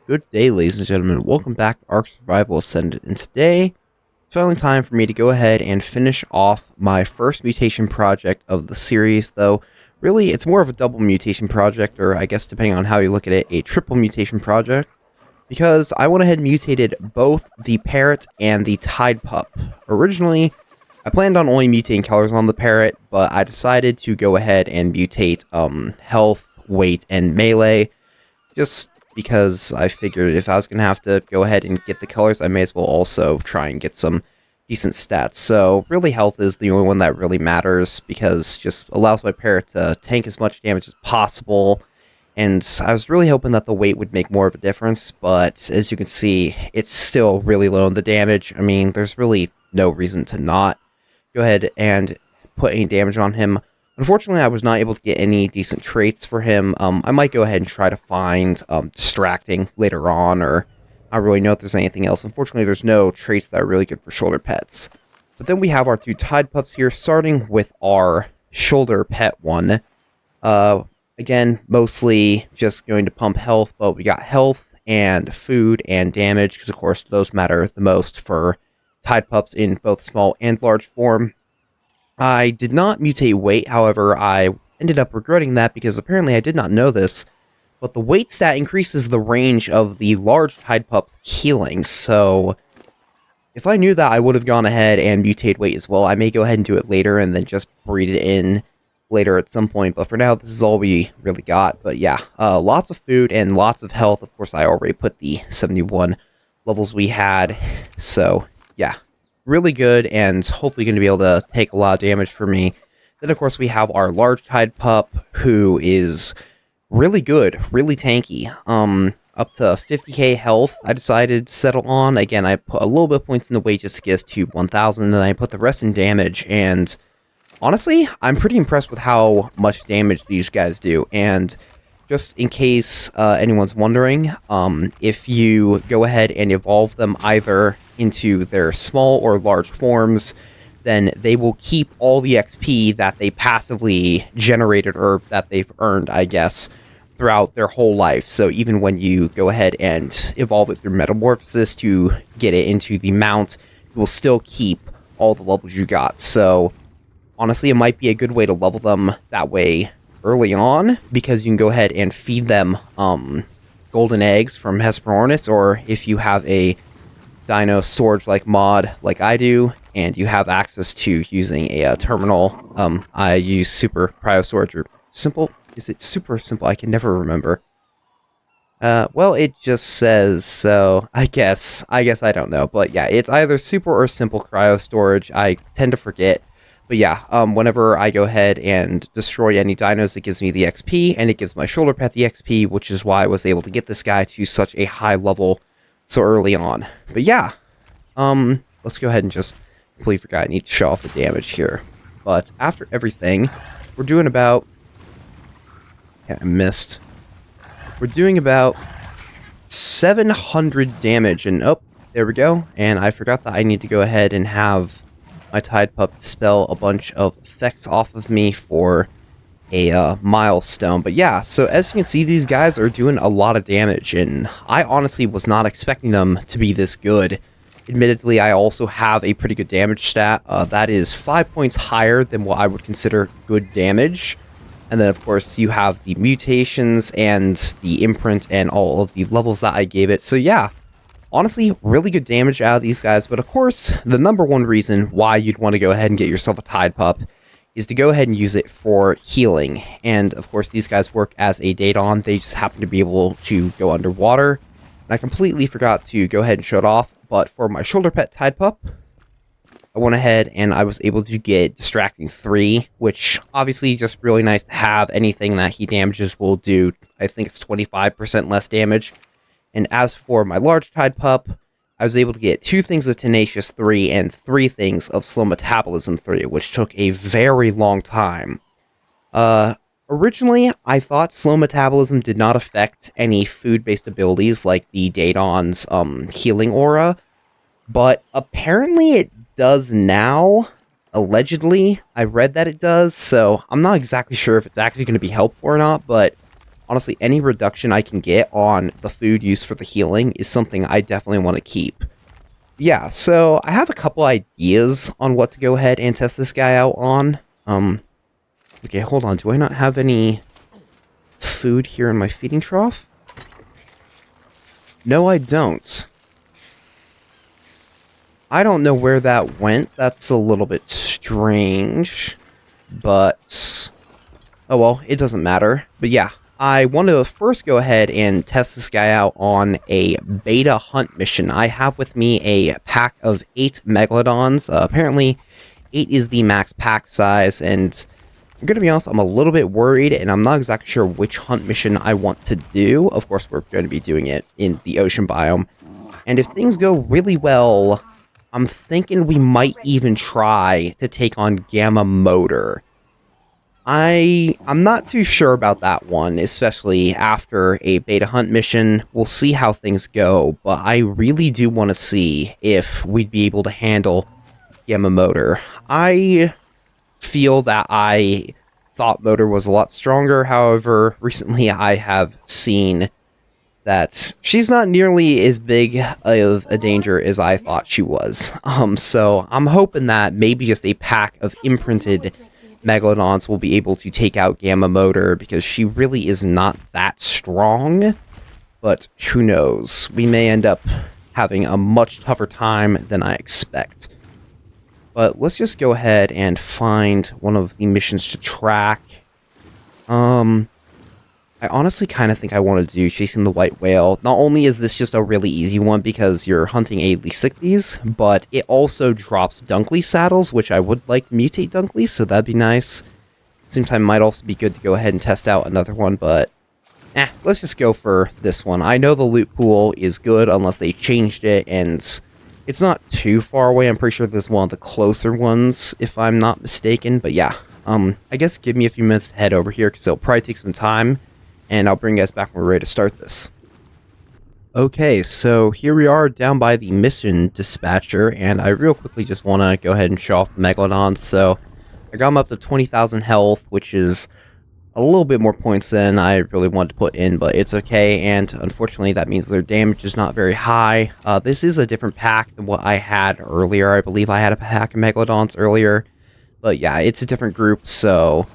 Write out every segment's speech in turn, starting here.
Good day, ladies and gentlemen. Welcome back to ARK Survival Ascended. And today, it's finally time for me to go ahead and finish off my first mutation project of the series, though really it's more of a double mutation project, or I guess depending on how you look at it, a triple mutation project, because I went ahead and mutated both the Parrot and the Tidepup. Originally, I planned on only mutating colors on the Parrot, but I decided to go ahead and mutate health, weight, and melee, just because I figured if I was going to have to go ahead and get the colors, I may as well also try and get some decent stats. So really health is the only one that really matters, because just allows my Parrot to tank as much damage as possible. And I was really hoping that the weight would make more of a difference, but as you can see, it's still really low in the damage. I mean, there's really no reason to not go ahead and put any damage on him. Unfortunately, I was not able to get any decent traits for him. I might go ahead and try to find distracting later on, or I don't really know if there's anything else. Unfortunately, there's no traits that are really good for shoulder pets. But then we have our two Tidepups here, starting with our shoulder pet one. Again, mostly just going to pump health, but we got health and food and damage, because of course those matter the most for Tidepups in both small and large form. I did not mutate weight, however, I ended up regretting that because apparently I did not know this, but the weight stat increases the range of the large Tidepup's healing, so if I knew that, I would have gone ahead and mutate weight as well. I may go ahead and do it later and then just breed it in later at some point, but for now, this is all we really got. But yeah, lots of food and lots of health. Of course, I already put the 71 levels we had, so yeah. Really good, and hopefully going to be able to take a lot of damage for me. Then, of course, we have our large Tidepup, who is really good, really tanky. Up to 50k health, I decided to settle on. Again, I put a little bit of points in the weight just to get us to 1,000, and then I put the rest in damage, and honestly, I'm pretty impressed with how much damage these guys do. And just in case anyone's wondering, if you go ahead and evolve them either into their small or large forms, then they will keep all the XP that they passively generated, or that they've earned, I guess, throughout their whole life. So even when you go ahead and evolve it through metamorphosis to get it into the mount, you will still keep all the levels you got. So honestly, it might be a good way to level them that way early on, because you can go ahead and feed them golden eggs from Hesperornis, or if you have a Dino Storage like mod like I do, and you have access to using a terminal. I use Super Cryo Storage, or Simple. Is it Super Simple? I can never remember. Well, it just says so. I guess I don't know, but yeah, it's either Super or Simple Cryo Storage. I tend to forget. But yeah, whenever I go ahead and destroy any dinos, it gives me the XP, and it gives my shoulder pet the XP, which is why I was able to get this guy to such a high level so early on. But yeah, let's go ahead and just completely forgot I need to show off the damage here. But after everything, we're doing about... Yeah, I missed. We're doing about 700 damage, and oh, there we go. And I forgot that I need to go ahead and have my Tidepup dispel a bunch of effects off of me for a milestone. But yeah, so as you can see, these guys are doing a lot of damage, and I honestly was not expecting them to be this good. Admittedly, I also have a pretty good damage stat. That is 5 points higher than what I would consider good damage. And then, of course, you have the mutations and the imprint and all of the levels that I gave it. So yeah, honestly, really good damage out of these guys. But of course, the number one reason why you'd want to go ahead and get yourself a Tidepup is to go ahead and use it for healing. And of course, these guys work as a Daedon. They just happen to be able to go underwater. And I completely forgot to go ahead and show it off, but for my shoulder pet Tidepup, I went ahead and I was able to get Distracting 3, which obviously just really nice to have. Anything that he damages will do, I think it's 25% less damage. And as for my large Tidepup, I was able to get 2 things of Tenacious 3 and 3 things of Slow Metabolism 3, which took a very long time. Originally, I thought Slow Metabolism did not affect any food-based abilities like the Daedon's healing aura, but apparently it does now. Allegedly, I read that it does, so I'm not exactly sure if it's actually going to be helpful or not, but honestly, any reduction I can get on the food used for the healing is something I definitely want to keep. Yeah, so I have a couple ideas on what to go ahead and test this guy out on. Okay, hold on. Do I not have any food here in my feeding trough? No, I don't. I don't know where that went. That's a little bit strange. But, oh well, it doesn't matter. But yeah, I want to first go ahead and test this guy out on a beta hunt mission. I have with me a pack of 8 Megalodons. Apparently, 8 is the max pack size, and I'm going to be honest, I'm a little bit worried, and I'm not exactly sure which hunt mission I want to do. Of course, we're going to be doing it in the ocean biome. And if things go really well, I'm thinking we might even try to take on Gamma Motor. I'm not too sure about that one, especially after a beta hunt mission. We'll see how things go, but I really do want to see if we'd be able to handle Gamma Motor. I feel that I thought Motor was a lot stronger. However, recently I have seen that she's not nearly as big of a danger as I thought she was. So I'm hoping that maybe just a pack of imprinted Megalodons will be able to take out Gamma Motor, because she really is not that strong. But who knows? We may end up having a much tougher time than I expect. But let's just go ahead and find one of the missions to track. I honestly kind of think I want to do Chasing the White Whale. Not only is this just a really easy one because you're hunting a Leedsichthys, but it also drops Dunkley saddles, which I would like to mutate Dunkley, so that'd be nice. Same time, might also be good to go ahead and test out another one, but let's just go for this one. I know the loot pool is good unless they changed it, and it's not too far away. I'm pretty sure this is one of the closer ones, if I'm not mistaken, but yeah. I guess give me a few minutes to head over here, because it'll probably take some time, and I'll bring you guys back when we're ready to start this. Okay, so here we are down by the mission dispatcher, and I real quickly just want to go ahead and show off the Megalodons. So I got them up to 20,000 health, which is a little bit more points than I really wanted to put in, but it's okay, and unfortunately that means their damage is not very high. This is a different pack than what I had earlier. I believe I had a pack of Megalodons earlier, but yeah, it's a different group, so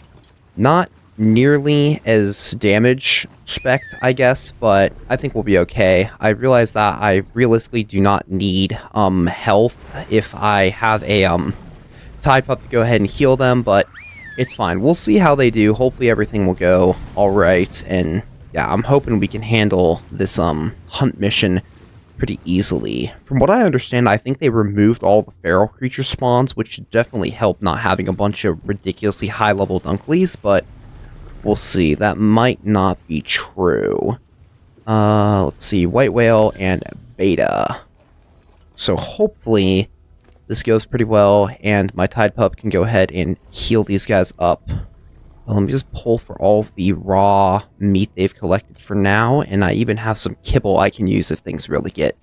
not nearly as damage spec, I guess, but I think we'll be okay. I realize that I realistically do not need health if I have a Tidepup to go ahead and heal them, but it's fine. We'll see how they do. Hopefully everything will go alright, and yeah, I'm hoping we can handle this hunt mission pretty easily. From what I understand, I think they removed all the feral creature spawns, which should definitely help not having a bunch of ridiculously high level Dunkleys, but we'll see. That might not be true. Let's see. White Whale and Beta. So hopefully this goes pretty well, and my Tidepup can go ahead and heal these guys up. Well, let me just pull for all of the raw meat they've collected for now, and I even have some kibble I can use if things really get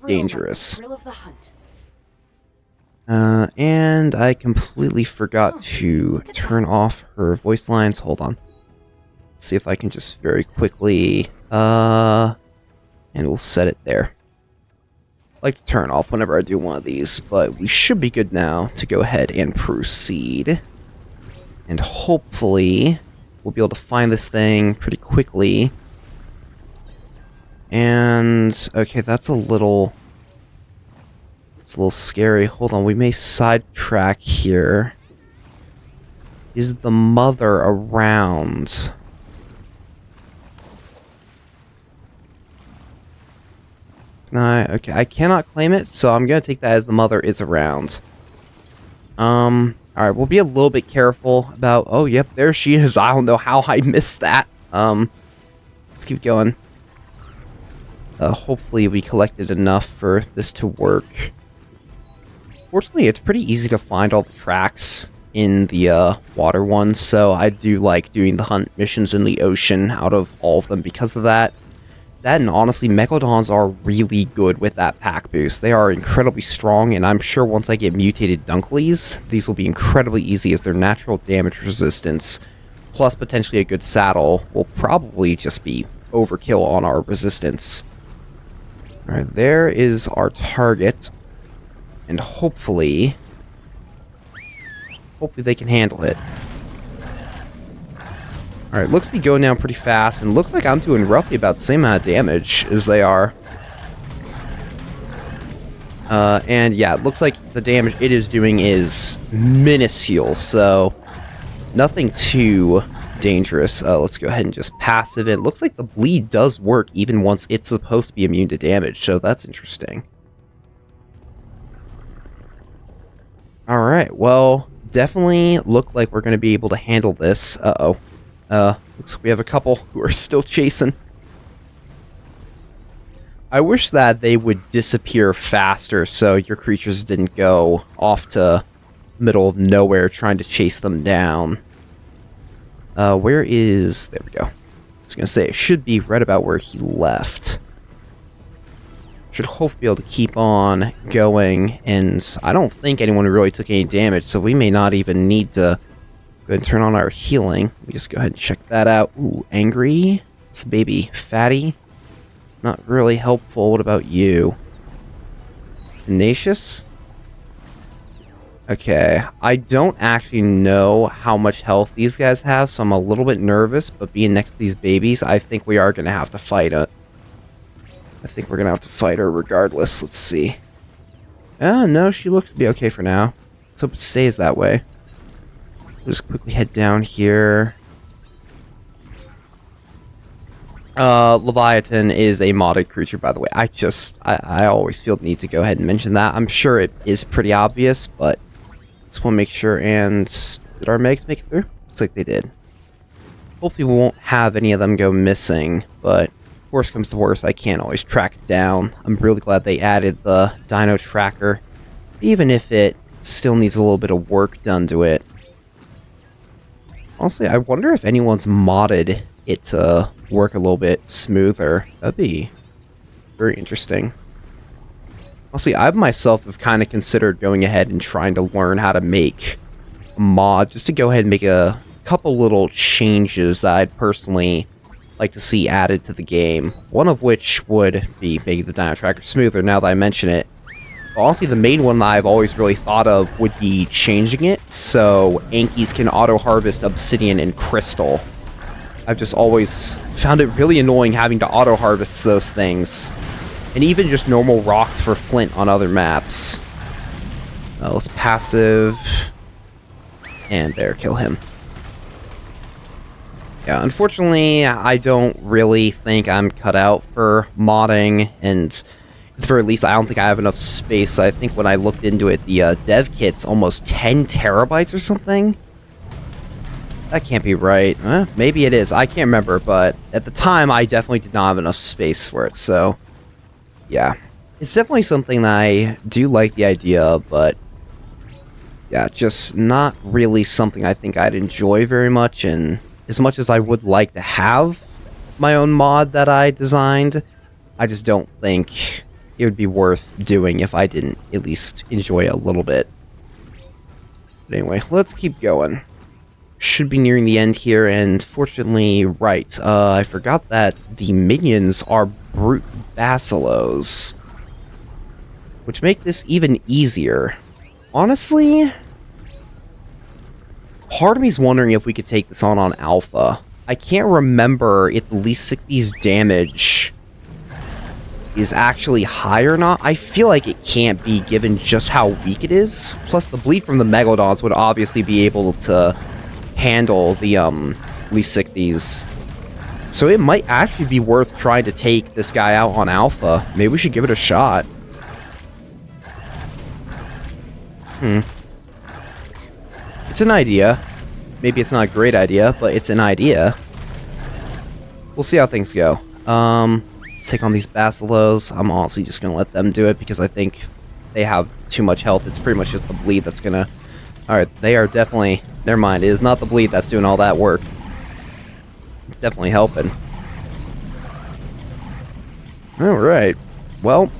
dangerous. And I completely forgot to turn off her voice lines. Hold on. Let's see if I can just very quickly, and we'll set it there. I like to turn off whenever I do one of these, but we should be good now to go ahead and proceed. And hopefully we'll be able to find this thing pretty quickly. And okay, that's a little... it's a little scary. Hold on, we may sidetrack here. Is the mother around? Okay, I cannot claim it, so I'm gonna take that as the mother is around. Alright, we'll be a little bit careful about... oh, yep, there she is. I don't know how I missed that. Let's keep going. Hopefully we collected enough for this to work. Fortunately, it's pretty easy to find all the tracks in the water ones, so I do like doing the hunt missions in the ocean out of all of them because of that. That, and honestly, Megalodons are really good with that pack boost. They are incredibly strong, and I'm sure once I get mutated Dunkleys, these will be incredibly easy as their natural damage resistance plus potentially a good saddle will probably just be overkill on our resistance. Alright, there is our target. And hopefully they can handle it. Alright, looks to be going down pretty fast, and looks like I'm doing roughly about the same amount of damage as they are. And yeah, it looks like the damage it is doing is minuscule, so nothing too dangerous. Let's go ahead and just passive it. It looks like the bleed does work even once it's supposed to be immune to damage, so that's interesting. Alright, well, definitely look like we're going to be able to handle this. Uh-oh. Looks like we have a couple who are still chasing. I wish that they would disappear faster so your creatures didn't go off to middle of nowhere trying to chase them down. Where is... There we go. I was going to say, it should be right about where he left. Should hopefully be able to keep on going, and I don't think anyone really took any damage, so we may not even need to go ahead and turn on our healing. Let me just go ahead and check that out. Ooh, angry. It's a baby. Fatty. Not really helpful. What about you? Tenacious? Okay, I don't actually know how much health these guys have, so I'm a little bit nervous, but being next to these babies, I think we are going to have to fight it. I think we're going to have to fight her regardless. Let's see. Oh, no, she looks to be okay for now. Let's hope it stays that way. We'll just quickly head down here. Leviathan is a modded creature, by the way. I always feel the need to go ahead and mention that. I'm sure it is pretty obvious, but just want to make sure. And did our Megs make it through? Looks like they did. Hopefully we won't have any of them go missing, but worst comes to worst, I can't always track it down. I'm really glad they added the dino tracker, even if it still needs a little bit of work done to it. Honestly, I wonder if anyone's modded it to work a little bit smoother. That'd be very interesting. Honestly, I myself have kind of considered going ahead and trying to learn how to make a mod, just to go ahead and make a couple little changes that I'd personally like to see added to the game. One of which would be making the dino tracker smoother, now that I mention it. But honestly, the main one that I've always really thought of would be changing it so Ankies can auto-harvest obsidian and crystal. I've just always found it really annoying having to auto-harvest those things. And even just normal rocks for flint on other maps. Let's passive. And there, kill him. Yeah, unfortunately, I don't really think I'm cut out for modding, and at the very least, I don't think I have enough space. I think when I looked into it, the dev kit's almost 10 terabytes or something? That can't be right. Maybe it is. I can't remember, but at the time, I definitely did not have enough space for it, so yeah. It's definitely something that I do like the idea of, but yeah, just not really something I think I'd enjoy very much, and as much as I would like to have my own mod that I designed, I just don't think it would be worth doing if I didn't at least enjoy a little bit. But anyway, let's keep going. Should be nearing the end here, and fortunately, right, I forgot that the minions are brute basilos, which make this even easier. Honestly, part of me's wondering if we could take this on alpha. I can't remember if the Leedsichthys damage is actually high or not. I feel like it can't be, given just how weak it is. Plus, the bleed from the Megalodons would obviously be able to handle the Leedsichthys. So it might actually be worth trying to take this guy out on alpha. Maybe we should give it a shot. It's an idea. Maybe it's not a great idea, but it's an idea. We'll see how things go. Let's take on these basilos. I'm honestly just going to let them do it because I think they have too much health. It's pretty much just the bleed that's going to... Alright, they are definitely... Never mind, it is not the bleed that's doing all that work. It's definitely helping. Alright, well...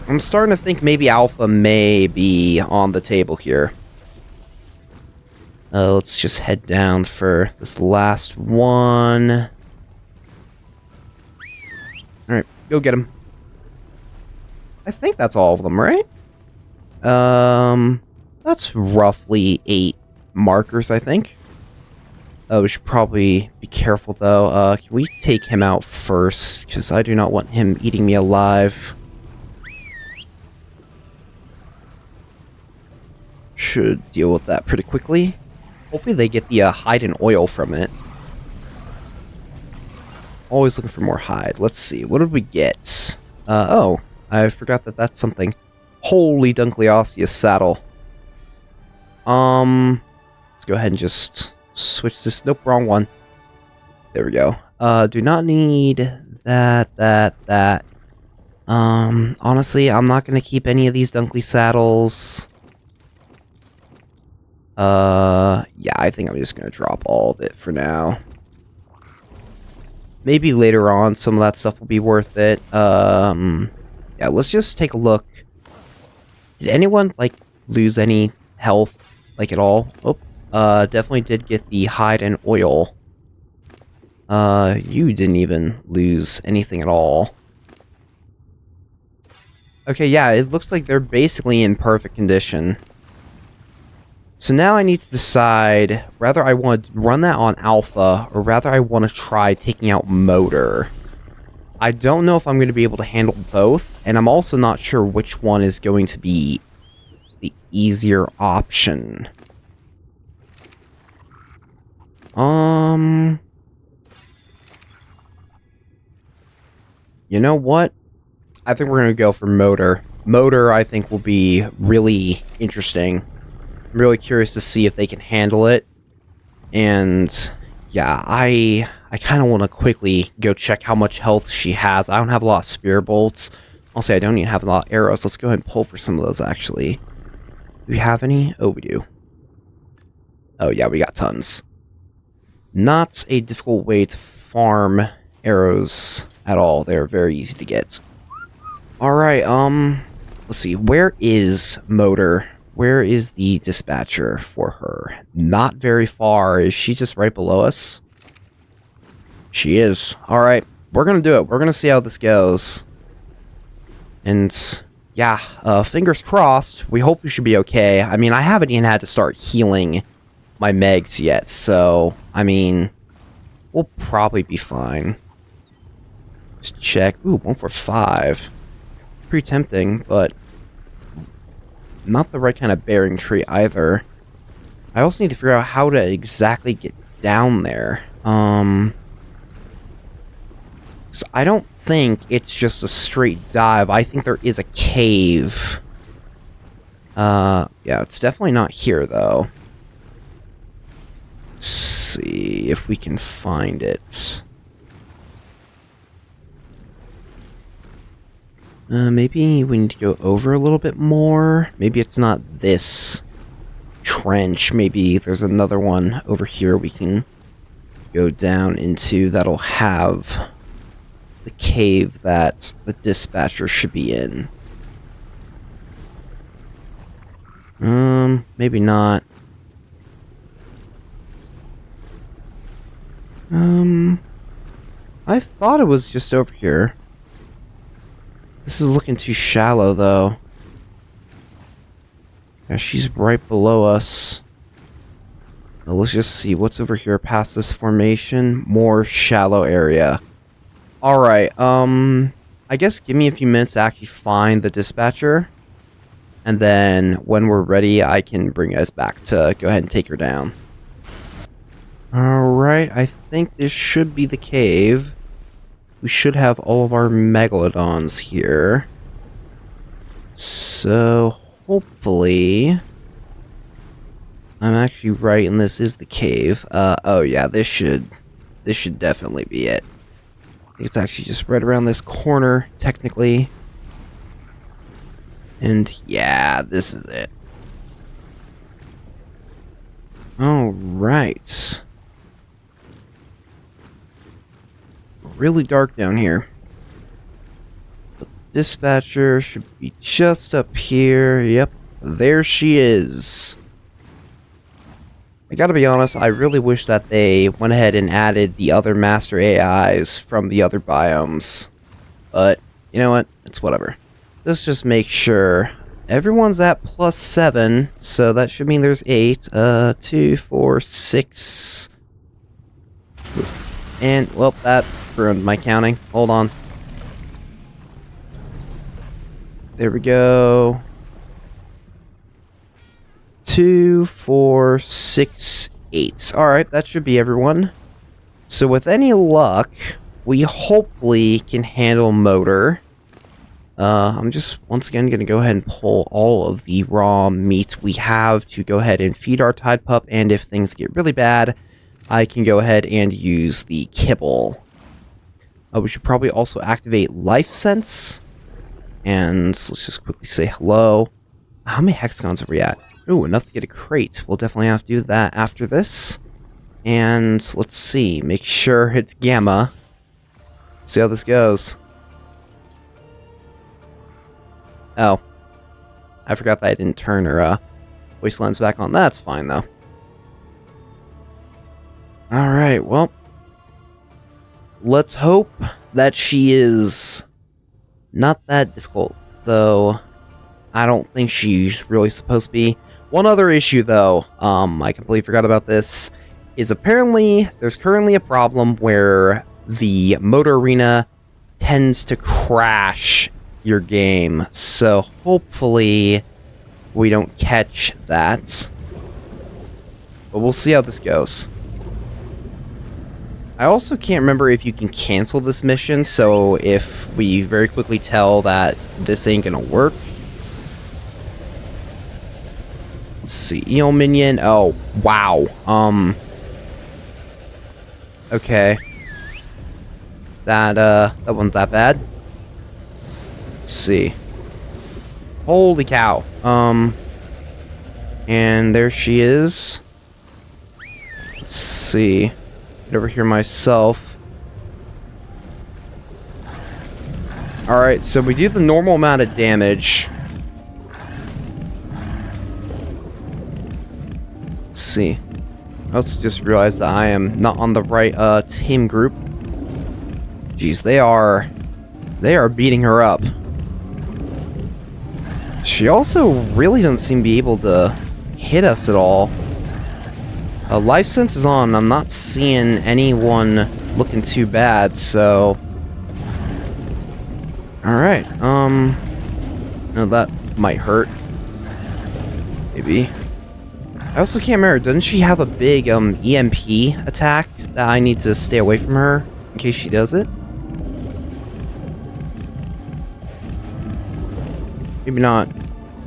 I'm starting to think maybe alpha may be on the table here. Let's just head down for this last one. Alright, go get him. I think that's all of them, right? That's roughly 8 markers, I think. We should probably be careful, though. Can we take him out first? Because I do not want him eating me alive. Should deal with that pretty quickly. Hopefully they get the hide and oil from it. Always looking for more hide. Let's see. What did we get? Oh. I forgot that that's something. Holy Dunkleosteus saddle. Let's go ahead and just switch this. Nope, wrong one. There we go. Do not need that. Honestly, I'm not going to keep any of these Dunkley saddles. Yeah, I think I'm just going to drop all of it for now. Maybe later on some of that stuff will be worth it. Yeah, let's just take a look. Did anyone, like, lose any health, like, at all? Oh, definitely did get the hide and oil. You didn't even lose anything at all. Okay, yeah, it looks like they're basically in perfect condition. So now I need to decide whether I want to run that on Alpha, or rather I want to try taking out Moeder. I don't know if I'm going to be able to handle both, and I'm also not sure which one is going to be the easier option. You know what? I think we're going to go for Moeder. Moeder, I think, will be really interesting. I'm really curious to see if they can handle it. And yeah, I kind of want to quickly go check how much health she has. I don't have a lot of spear bolts. Also, I don't even have a lot of arrows. Let's go ahead and pull for some of those, actually. Do we have any? Oh, we do. Oh, yeah, we got tons. Not a difficult way to farm arrows at all. They're very easy to get. Alright, let's see. Where is Moeder? Where is the dispatcher for her? Not very far. Is she just right below us? She is. Alright, we're gonna do it. We're gonna see how this goes. And, yeah, fingers crossed. We hope we should be okay. I mean, I haven't even had to start healing my Megs yet, so, I mean, we'll probably be fine. Let's check. Ooh, 1 for 5. Pretty tempting, but not the right kind of bearing tree either. I also need to figure out how to exactly get down there. 'Cause I don't think it's just a straight dive. I think there is a cave. Yeah, it's definitely not here, though. Let's see if we can find it. Maybe we need to go over a little bit more. Maybe it's not this trench. Maybe there's another one over here we can go down into that'll have the cave that the dispatcher should be in. Maybe not. I thought it was just over here. This is looking too shallow, though. Yeah, she's right below us. Now, let's just see what's over here past this formation. More shallow area. Alright, I guess give me a few minutes to actually find the dispatcher. And then, when we're ready, I can bring us back to go ahead and take her down. Alright, I think this should be the cave. We should have all of our Megalodons here. So, hopefully I'm actually right and this is the cave. Oh yeah, this should definitely be it. I think it's actually just right around this corner, technically. And yeah, this is it. Alright. Really dark down here. The dispatcher should be just up here. Yep, there she is. I gotta be honest, I really wish that they went ahead and added the other master AIs from the other biomes. But, you know what? It's whatever. Let's just make sure everyone's at +7, so that should mean there's 8. 2, 4, 6... And, well, that ruined my counting. Hold on. There we go. 2, 4, 6, 8. Alright, that should be everyone. So with any luck, we hopefully can handle Moeder. I'm just, once again, going to go ahead and pull all of the raw meat we have to go ahead and feed our Tidepup, and if things get really bad, I can go ahead and use the kibble. We should probably also activate Life Sense, and let's just quickly say hello. How many hexagons are we at? Ooh, enough to get a crate. We'll definitely have to do that after this. And let's see, make sure it's Gamma. See how this goes. Oh. I forgot that I didn't turn her voice lens back on. That's fine, though. Alright, well. Let's hope that she is not that difficult, though I don't think she's really supposed to be. One other issue, though, I completely forgot about this, is apparently there's currently a problem where the Moeder Arena tends to crash your game, so hopefully we don't catch that. But we'll see how this goes. I also can't remember if you can cancel this mission, so if we very quickly tell that this ain't gonna work. Let's see, Eel Minion, oh, wow, okay. That wasn't that bad. Let's see. Holy cow. And there she is. Let's see. Get over here myself. Alright, so we do the normal amount of damage. Let's see. I also just realized that I am not on the right team group. Jeez, they are beating her up. She also really doesn't seem to be able to hit us at all. Life Sense is on. I'm not seeing anyone looking too bad, so... Alright, no, that might hurt. Maybe. I also can't remember, doesn't she have a big, EMP attack that I need to stay away from her in case she does it? Maybe not.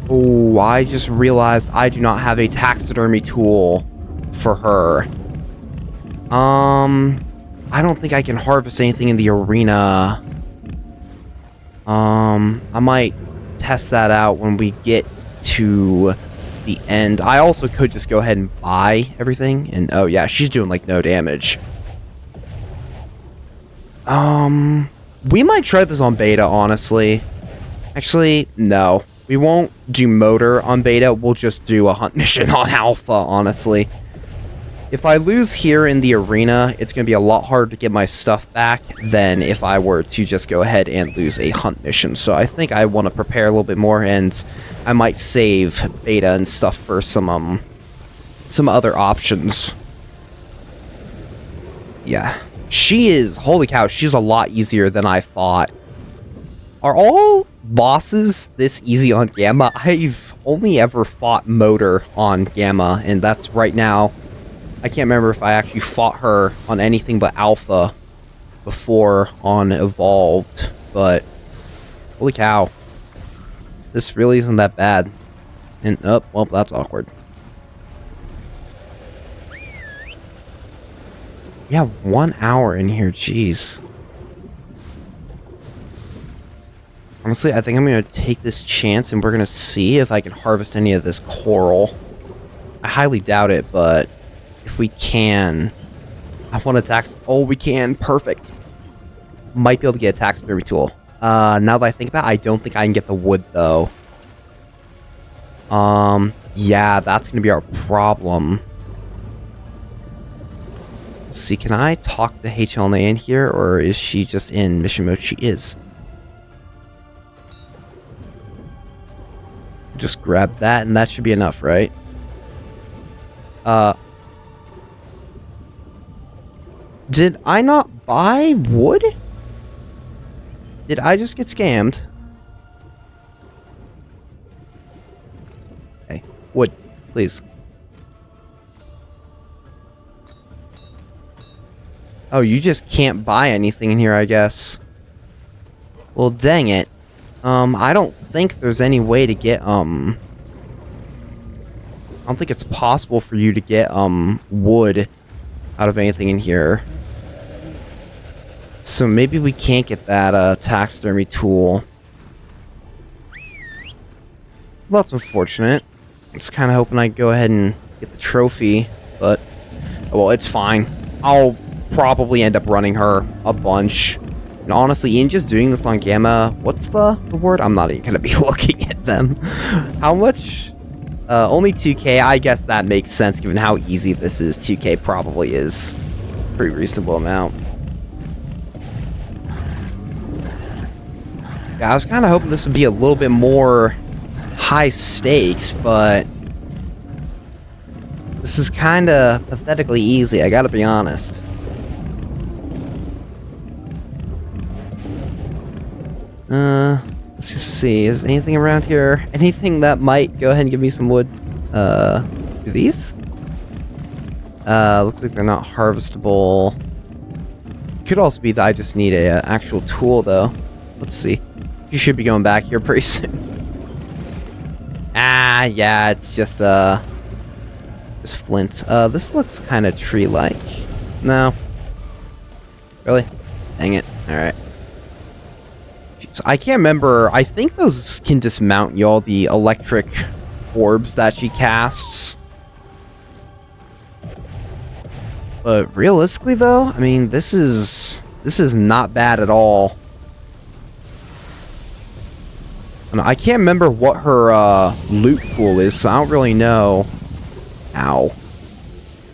Oh, I just realized I do not have a taxidermy tool for her. I don't think I can harvest anything in the arena. I might test that out when we get to the end. I also could just go ahead and buy everything, and oh yeah, she's doing like no damage. We might try this on beta, honestly. Actually, no. We won't do Moeder on beta, we'll just do a hunt mission on alpha, honestly. If I lose here in the arena, it's going to be a lot harder to get my stuff back than if I were to just go ahead and lose a hunt mission. So I think I want to prepare a little bit more, and I might save beta and stuff for some other options. Yeah. She is, holy cow, she's a lot easier than I thought. Are all bosses this easy on Gamma? I've only ever fought Moeder on Gamma, and that's right now. I can't remember if I actually fought her on anything but Alpha before on Evolved, but holy cow. This really isn't that bad. And, oh, well, that's awkward. We have 1 hour in here, jeez. Honestly, I think I'm going to take this chance and we're going to see if I can harvest any of this coral. I highly doubt it, but if we can, I want to tax. Oh, we can. Perfect. Might be able to get a taxidermy tool. Now that I think about it, I don't think I can get the wood, though. Yeah, that's going to be our problem. Let's see, can I talk to HLNA in here, or is she just in mission mode? She is. Just grab that, and that should be enough, right? Did I not buy wood? Did I just get scammed? Okay, wood, please. Oh, you just can't buy anything in here, I guess. Well, dang it. I don't think there's any way to get, I don't think it's possible for you to get, wood out of anything in here. So maybe we can't get that, taxidermy tool. Well, that's unfortunate. I was kind of hoping I'd go ahead and get the trophy, but, well, it's fine. I'll probably end up running her a bunch. And honestly, in just doing this on Gamma, what's the reward? I'm not even going to be looking at them. How much? Only 2k. I guess that makes sense given how easy this is. 2k probably is a pretty reasonable amount. Yeah, I was kind of hoping this would be a little bit more high stakes, but this is kind of pathetically easy, I gotta be honest. Let's just see. Is anything around here? Anything that might go ahead and give me some wood? Do these? Looks like they're not harvestable. Could also be that I just need a actual tool, though. Let's see. You should be going back here pretty soon. Ah, yeah, it's just flint. This looks kind of tree-like. No. Really? Dang it. Alright. I can't remember. I think those can dismount y'all, the electric orbs that she casts. But realistically, though, I mean, this is not bad at all. And I can't remember what her loot pool is, so I don't really know. Ow.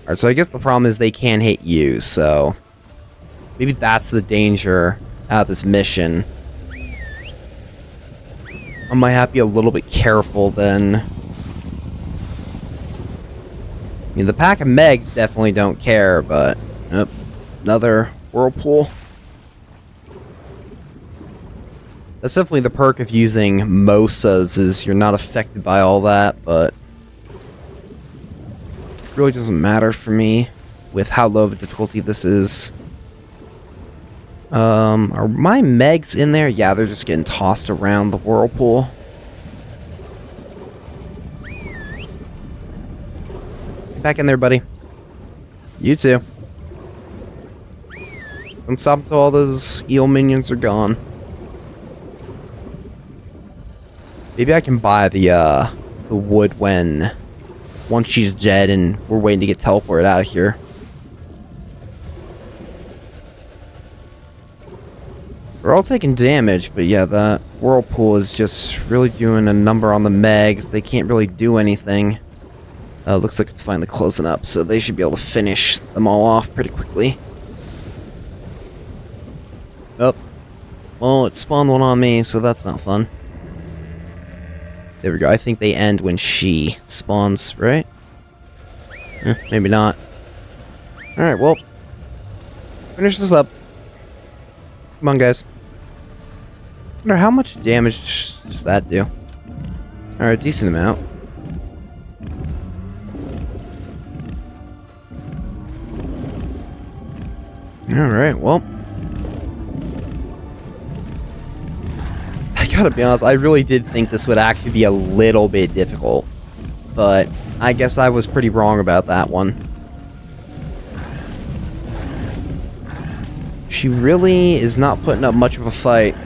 Alright, so I guess the problem is they can hit you, so maybe that's the danger out of this mission. I might have to be a little bit careful then. I mean, the pack of Megs definitely don't care, but... Yep, another whirlpool. That's definitely the perk of using MOSAs, is you're not affected by all that, but... it really doesn't matter for me with how low of a difficulty this is. Are my Megs in there? Yeah, they're just getting tossed around the whirlpool. Get back in there, buddy. You too. Don't stop until all those eel minions are gone. Maybe I can buy the wood once she's dead and we're waiting to get teleported out of here. We're all taking damage, but yeah, that whirlpool is just really doing a number on the Megs. They can't really do anything. Looks like it's finally closing up, so they should be able to finish them all off pretty quickly. Oh. Well, it spawned one on me, so that's not fun. There we go. I think they end when she spawns, right? Maybe not. Alright, well. Finish this up. Come on, guys. I wonder how much damage does that do? Alright, decent amount. Alright, well. I gotta be honest, I really did think this would actually be a little bit difficult. But I guess I was pretty wrong about that one. She really is not putting up much of a fight.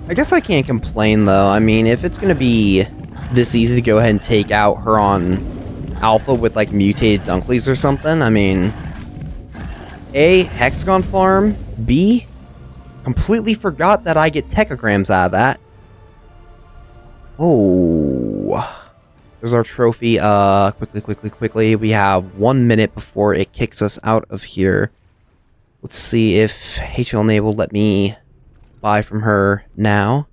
I guess I can't complain, though. I mean, if it's gonna be this easy to go ahead and take out her on Alpha with, like, mutated Dunkleys or something, I mean... A, Hexagon Farm. B, completely forgot that I get techagrams out of that. Oh... There's our trophy. Quickly. We have 1 minute before it kicks us out of here. Let's see if HLNA will let me buy from her now.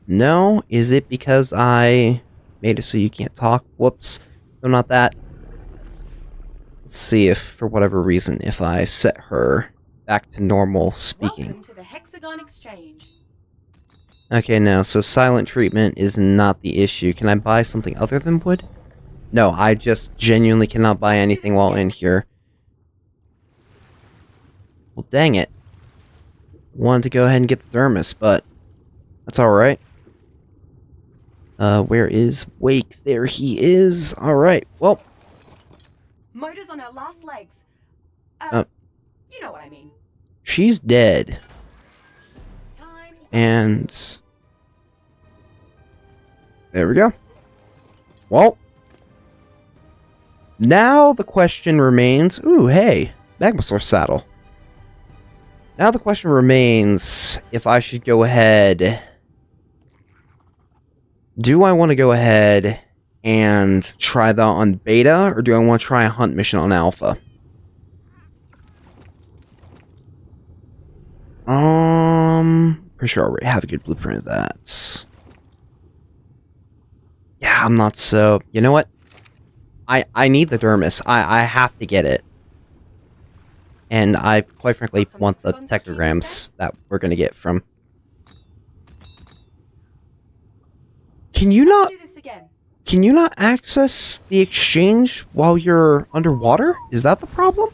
No? Is it because I made it so you can't talk? Whoops. No, not that. Let's see if, for whatever reason, if I set her back to normal speaking. Welcome to the Hexagon Exchange. Okay, no, so silent treatment is not the issue. Can I buy something other than wood? No, I just genuinely cannot buy anything while in here. Well, dang it. Wanted to go ahead and get the dermis, but that's alright. Where is Wake? There he is. Alright, well. Motor's on her last legs. You know what I mean. She's dead. And there we go. Well, now the question remains. Ooh, hey, Magmasaur saddle. Now the question remains if I should go ahead. Do I want to go ahead and try that on beta, or do I want to try a hunt mission on alpha? Pretty sure I already have a good blueprint of that. Yeah, I'm not so... You know what? I need the dermis. I have to get it. And I, quite frankly, want the technograms that we're going to get from... Can you not access the exchange while you're underwater? Is that the problem?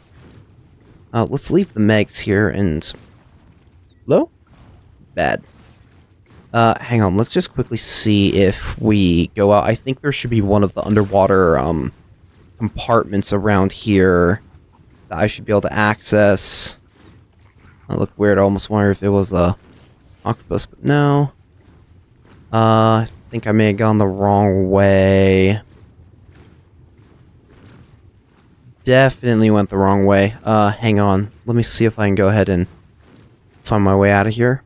Let's leave the Megs here and... Hello? Bad. Hang on, let's just quickly see if we go out. I think there should be one of the underwater, compartments around here that I should be able to access. That looked weird, I almost wonder if it was a octopus, but no. I think I may have gone the wrong way. Definitely went the wrong way. Hang on, let me see if I can go ahead and find my way out of here.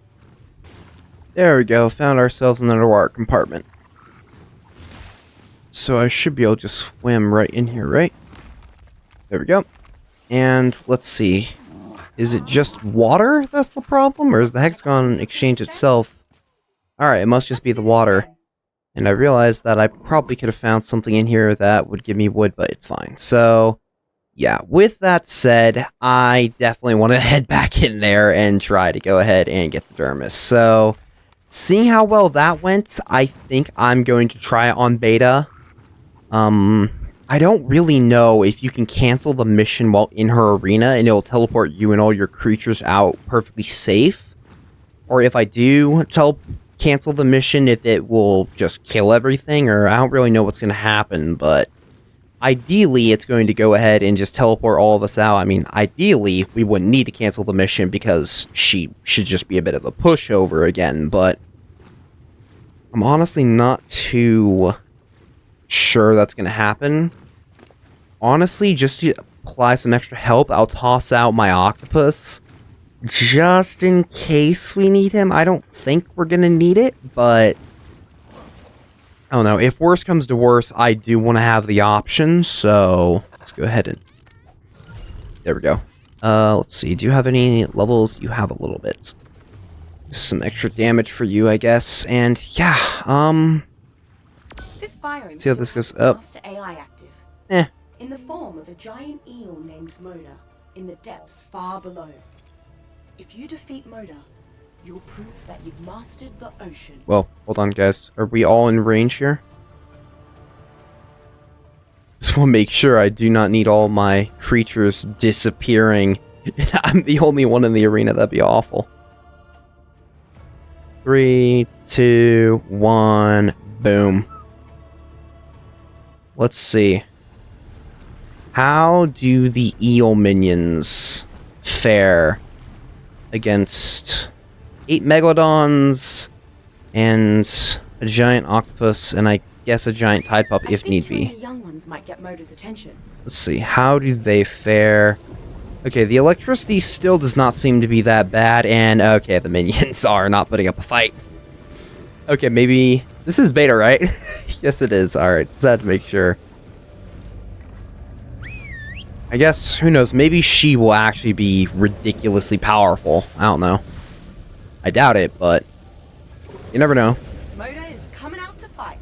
There we go, found ourselves an underwater compartment. So I should be able to just swim right in here, right? There we go. And let's see. Is it just water that's the problem? Or is the Hexagon Exchange itself... Alright, it must just be the water. And I realized that I probably could have found something in here that would give me wood, but it's fine. So... yeah, with that said, I definitely want to head back in there and try to go ahead and get the dermis. So, seeing how well that went, I think I'm going to try it on beta. I don't really know if you can cancel the mission while in her arena and it'll teleport you and all your creatures out perfectly safe. Or if I do cancel the mission, if it will just kill everything, or I don't really know what's going to happen, but... ideally, it's going to go ahead and just teleport all of us out. I mean, ideally, we wouldn't need to cancel the mission because she should just be a bit of a pushover again, but I'm honestly not too sure that's going to happen. Honestly, just to apply some extra help, I'll toss out my octopus just in case we need him. I don't think we're going to need it, but... I don't know, if worse comes to worse, I do want to have the option, so let's go ahead and... there we go. Let's see, do you have any levels? You have a little bit. Just some extra damage for you, I guess, and yeah, This biome see how this goes up. AI active. In the form of a giant eel named Moeder, in the depths far below. If you defeat Moeder, you'll prove that you've mastered the ocean. Well, hold on, guys. Are we all in range here? Just want to make sure I do not need all my creatures disappearing. I'm the only one in the arena. That'd be awful. 3, 2, 1, boom. Let's see. How do the eel minions fare against 8 Megalodons and a giant octopus and I guess a giant Tidepup if need be? The young ones might get Motor's attention. Let's see, how do they fare? Okay, the electricity still does not seem to be that bad, and okay, the minions are not putting up a fight. Okay, maybe This is beta, right? Yes, it is. Alright, just had to make sure. I guess, who knows, maybe she will actually be ridiculously powerful. I don't know. I doubt it, but you never know. Moeder is coming out to fight.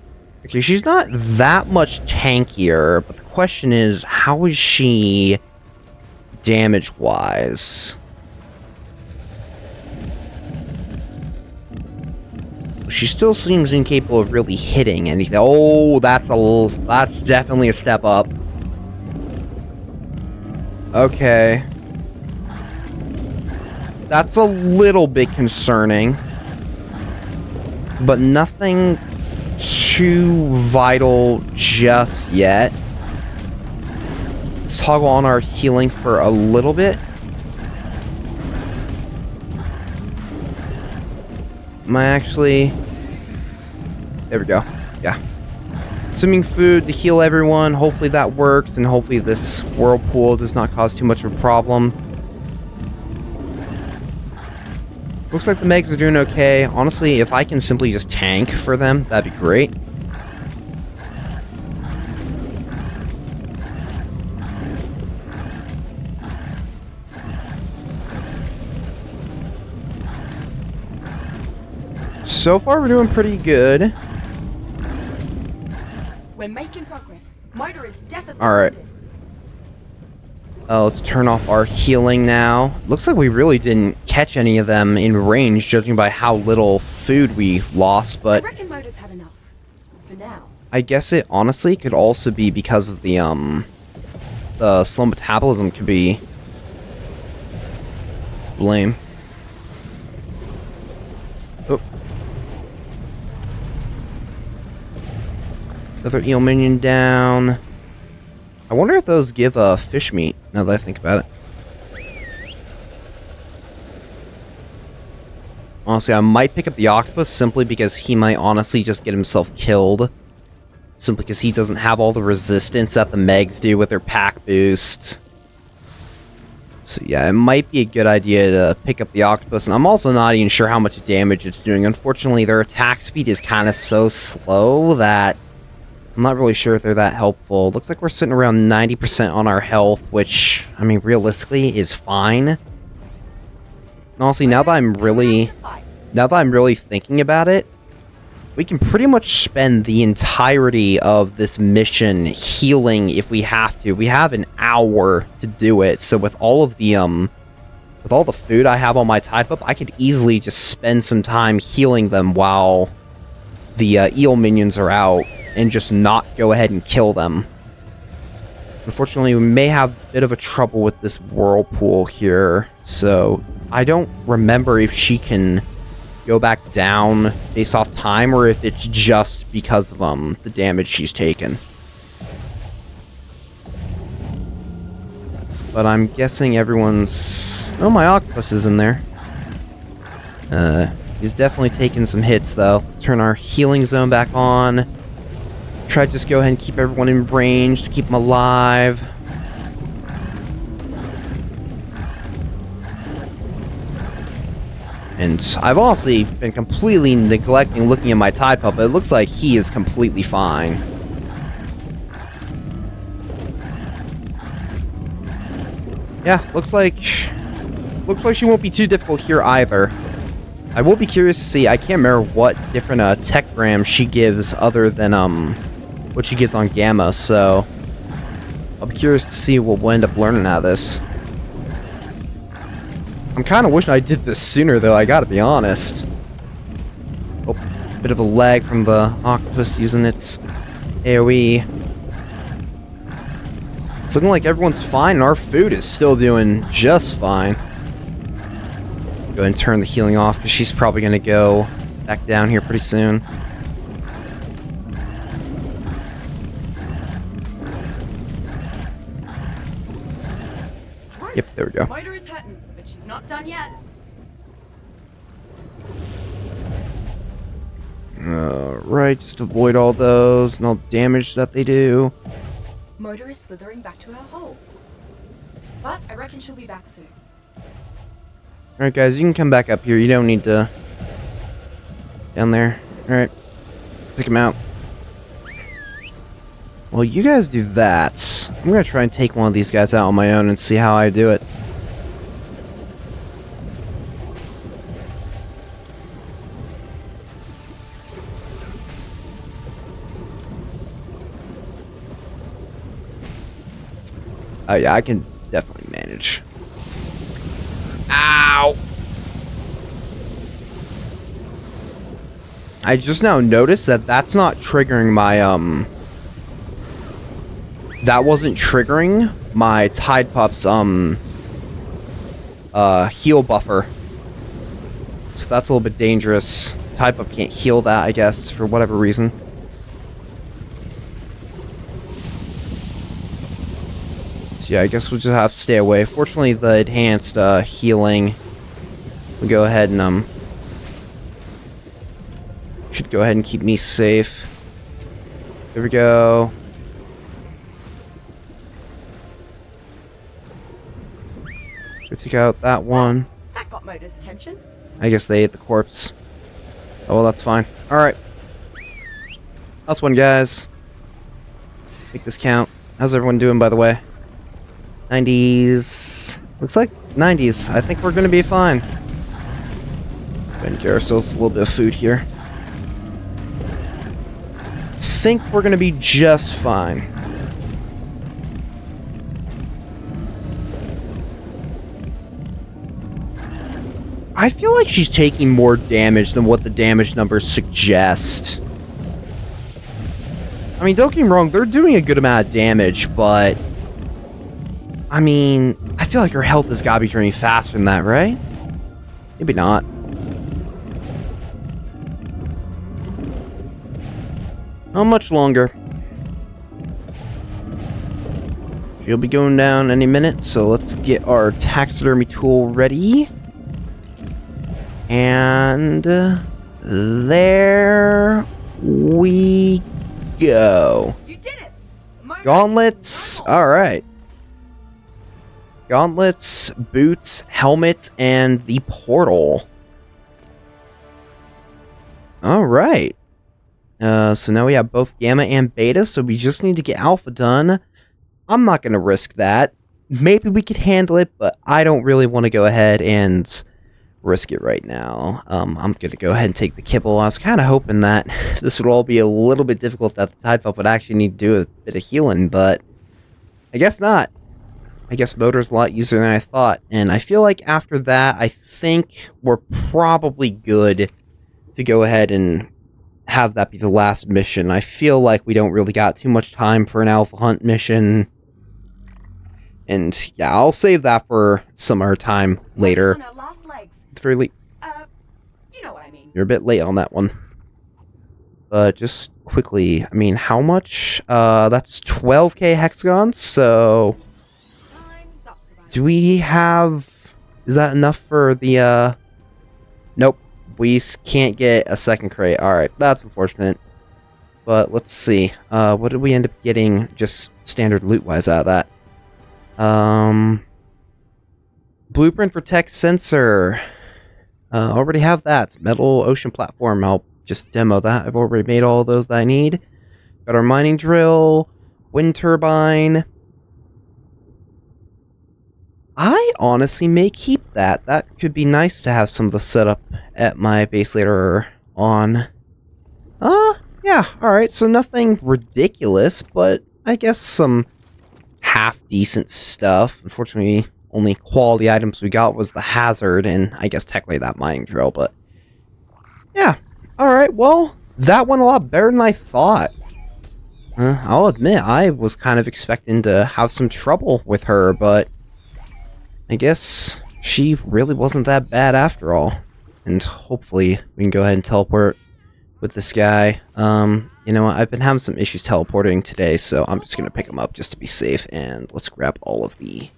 Okay, she's not that much tankier, but the question is, how is she damage-wise? She still seems incapable of really hitting anything. Oh, that's definitely a step up. Okay. That's a little bit concerning. But nothing too vital just yet. Let's toggle on our healing for a little bit. Am I actually... There we go. Yeah. Consuming food to heal everyone. Hopefully that works, and hopefully this whirlpool does not cause too much of a problem. Looks like the Megs are doing okay. Honestly, if I can simply just tank for them, that'd be great. So far, we're doing pretty good. We're making progress. Moeder is definitely. Alright. Let's turn off our healing now. Looks like we really didn't catch any of them in range, judging by how little food we lost, but I reckon Moeder's had enough. For now. I guess it honestly could also be because of the slow metabolism could be blame. Oh. Another eel minion down. I wonder if those give fish meat, now that I think about it. Honestly, I might pick up the octopus simply because he might honestly just get himself killed. Simply because he doesn't have all the resistance that the Megs do with their pack boost. So yeah, it might be a good idea to pick up the octopus. And I'm also not even sure how much damage it's doing. Unfortunately, their attack speed is kind of so slow that I'm not really sure if they're that helpful. Looks like we're sitting around 90% on our health, which, I mean, realistically is fine. And honestly, now that I'm really thinking about it, we can pretty much spend the entirety of this mission healing if we have to. We have an hour to do it, so with all of the food I have on my Tidepup, I could easily just spend some time healing them while the eel minions are out, and just not go ahead and kill them. Unfortunately, we may have a bit of a trouble with this whirlpool here, so I don't remember if she can go back down based off time, or if it's just because of the damage she's taken. But I'm guessing everyone's... Oh, my octopus is in there. He's definitely taking some hits, though. Let's turn our healing zone back on. Try to just go ahead and keep everyone in range to keep them alive. And I've honestly been completely neglecting looking at my Tidepup, but it looks like he is completely fine. Yeah, looks like she won't be too difficult here either. I will be curious to see. I can't remember what different tech grams she gives other than what she gives on Gamma, so I'll be curious to see what we'll end up learning out of this. I'm kind of wishing I did this sooner, though, I gotta be honest. Oh, bit of a lag from the octopus using its AoE. It's looking like everyone's fine, and our food is still doing just fine. Go ahead and turn the healing off, because she's probably going to go back down here pretty soon. Yep, there we go. Moeder is hurting, but she's not done yet. Alright, just avoid all those and all the damage that they do. Moeder is slithering back to her hole. But I reckon she'll be back soon. Alright guys, you can come back up here. You don't need to... down there. Alright. Take him out. Well, you guys do that. I'm gonna try and take one of these guys out on my own and see how I do it. Oh yeah, I can definitely manage. Ow! I just now noticed that that's not triggering my, that wasn't triggering my Tidepups, heal buffer. So that's a little bit dangerous. Tidepup can't heal that, I guess, for whatever reason. So yeah, I guess we'll just have to stay away. Fortunately, the enhanced, healing will go ahead and, should go ahead and keep me safe. There we go. Should take out that one. That got Motor's attention. I guess they ate the corpse. Oh, well, that's fine. Alright. Last one, guys. Make this count. How's everyone doing, by the way? 90s. Looks like 90s. I think we're gonna be fine. Go ahead and get ourselves a little bit of food here. Think we're gonna be just fine. I feel like she's taking more damage than what the damage numbers suggest. I mean, don't get me wrong, they're doing a good amount of damage, but I mean, I feel like her health has got to be draining faster than that, right? Maybe not. Not much longer. She'll be going down any minute, so let's get our taxidermy tool ready. And there we go. You did it! Gauntlets. Alright. Gauntlets, boots, helmets, and the portal. Alright. So now we have both Gamma and Beta, so we just need to get Alpha done. I'm not going to risk that. Maybe we could handle it, but I don't really want to go ahead and risk it right now. I'm going to go ahead and take the kibble. I was kind of hoping that this would all be a little bit difficult, that the Tidepup would actually need to do a bit of healing, but I guess not. I guess Motor's a lot easier than I thought, and I feel like after that, I think we're probably good to go ahead and have that be the last mission. I feel like we don't really got too much time for an Alpha Hunt mission. And yeah, I'll save that for some other time later. On our last legs. You know what I mean. You're a bit late on that one. But just quickly, I mean, how much? That's 12k hexagons, so Time's up, Savannah. do we have... Is that enough for the, Nope. We can't get a second crate. Alright, that's unfortunate. But let's see. What did we end up getting just standard loot-wise out of that? Blueprint for tech sensor. Already have that. Metal ocean platform. I'll just demo that. I've already made all of those that I need. Got our mining drill. Wind turbine. I honestly may keep that. That could be nice to have some of the setup at my base later on. Yeah, alright, so nothing ridiculous, but I guess some half-decent stuff. Unfortunately, only quality items we got was the hazard, and I guess technically that mining drill, but yeah. Alright, well, that went a lot better than I thought. I'll admit, I was kind of expecting to have some trouble with her, but I guess she really wasn't that bad after all. And hopefully we can go ahead and teleport with this guy. You know what? I've been having some issues teleporting today, so I'm just going to pick him up just to be safe. And let's grab all of the...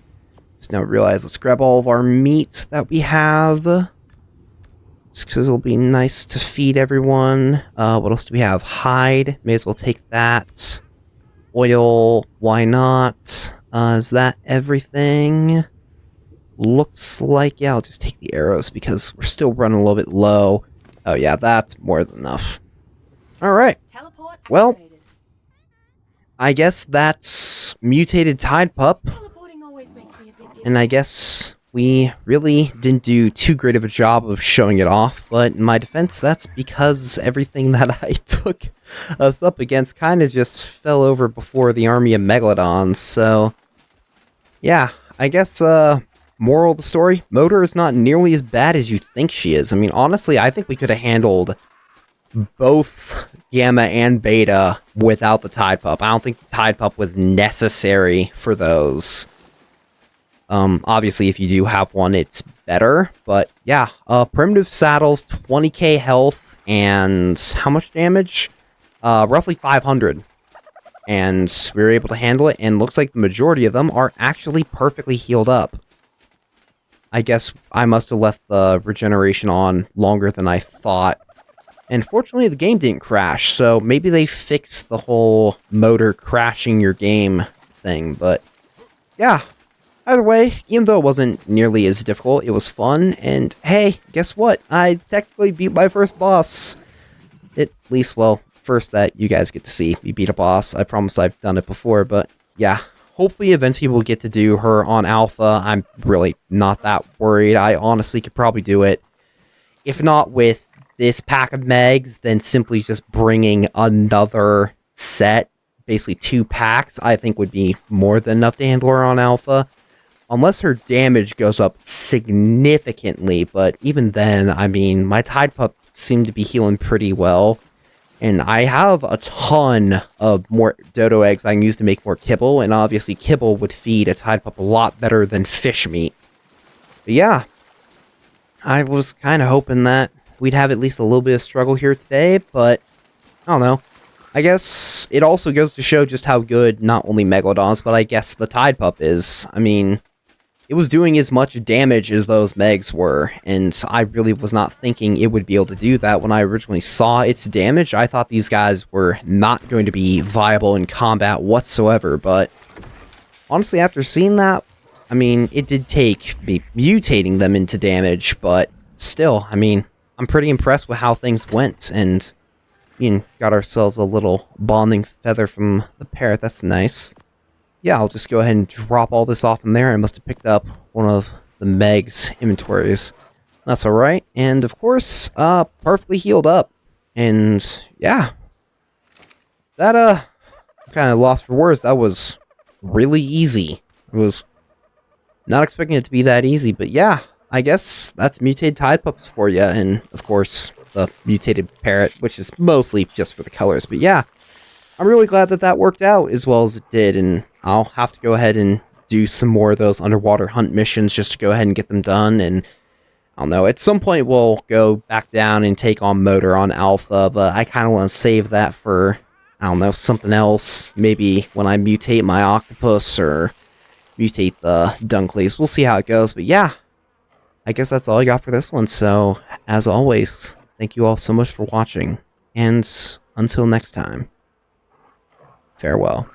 Just now realize, let's grab all of our meat that we have. Just because it'll be nice to feed everyone. What else do we have? Hide. May as well take that. Oil. Why not? Is that everything? Looks like, yeah, I'll just take the arrows because we're still running a little bit low. Oh yeah, that's more than enough. Alright, Teleport well, activated. I guess that's Mutated Tidepup, Teleporting always makes me a bit dizzy. and I guess we really didn't do too great of a job of showing it off, but in my defense, that's because everything that I took us up against kind of just fell over before the army of Megalodons, so yeah, I guess, moral of the story, Moeder is not nearly as bad as you think she is. I mean, honestly, I think we could have handled both Gamma and Beta without the Tidepup. I don't think the Tidepup was necessary for those. Obviously, if you do have one, it's better, but yeah, primitive saddles, 20k health, and how much damage? Roughly 500. And we were able to handle it, and looks like the majority of them are actually perfectly healed up. I guess I must have left the regeneration on longer than I thought. And fortunately, the game didn't crash, so maybe they fixed the whole Moeder crashing your game thing, but yeah. Either way, even though it wasn't nearly as difficult, it was fun, and hey, guess what? I technically beat my first boss. At least, well, first that you guys get to see me beat a boss. I promise I've done it before, but yeah. Hopefully, eventually we'll get to do her on Alpha. I'm really not that worried. I honestly could probably do it. If not with this pack of Megs, then simply just bringing another set, basically 2 packs, I think would be more than enough to handle her on Alpha. Unless her damage goes up significantly, but even then, I mean, my Tidepup seemed to be healing pretty well. And I have a ton of more dodo eggs I can use to make more kibble, and obviously kibble would feed a Tidepup a lot better than fish meat. But yeah, I was kind of hoping that we'd have at least a little bit of struggle here today, but I don't know. I guess it also goes to show just how good not only Megalodons, but I guess the Tidepup is. I mean, it was doing as much damage as those Megs were, and I really was not thinking it would be able to do that when I originally saw its damage. I thought these guys were not going to be viable in combat whatsoever, but honestly, after seeing that, I mean, it did take me mutating them into damage, but still, I mean, I'm pretty impressed with how things went, and got ourselves a little bonding feather from the parrot. That's nice. Yeah, I'll just go ahead and drop all this off in there. I must have picked up one of the Meg's inventories. That's alright. And of course, perfectly healed up. And yeah. That, kind of lost for words. That was really easy. I was not expecting it to be that easy, but yeah. I guess that's Mutated Tidepups for you. And of course, the Mutated Parrot, which is mostly just for the colors. But yeah. I'm really glad that that worked out as well as it did, and I'll have to go ahead and do some more of those underwater hunt missions just to go ahead and get them done, and I don't know, at some point we'll go back down and take on Moeder on Alpha, but I kind of want to save that for, I don't know, something else, maybe when I mutate my octopus or mutate the Dunkleys. We'll see how it goes, but yeah, I guess that's all I got for this one, so as always, thank you all so much for watching, and until next time. Farewell.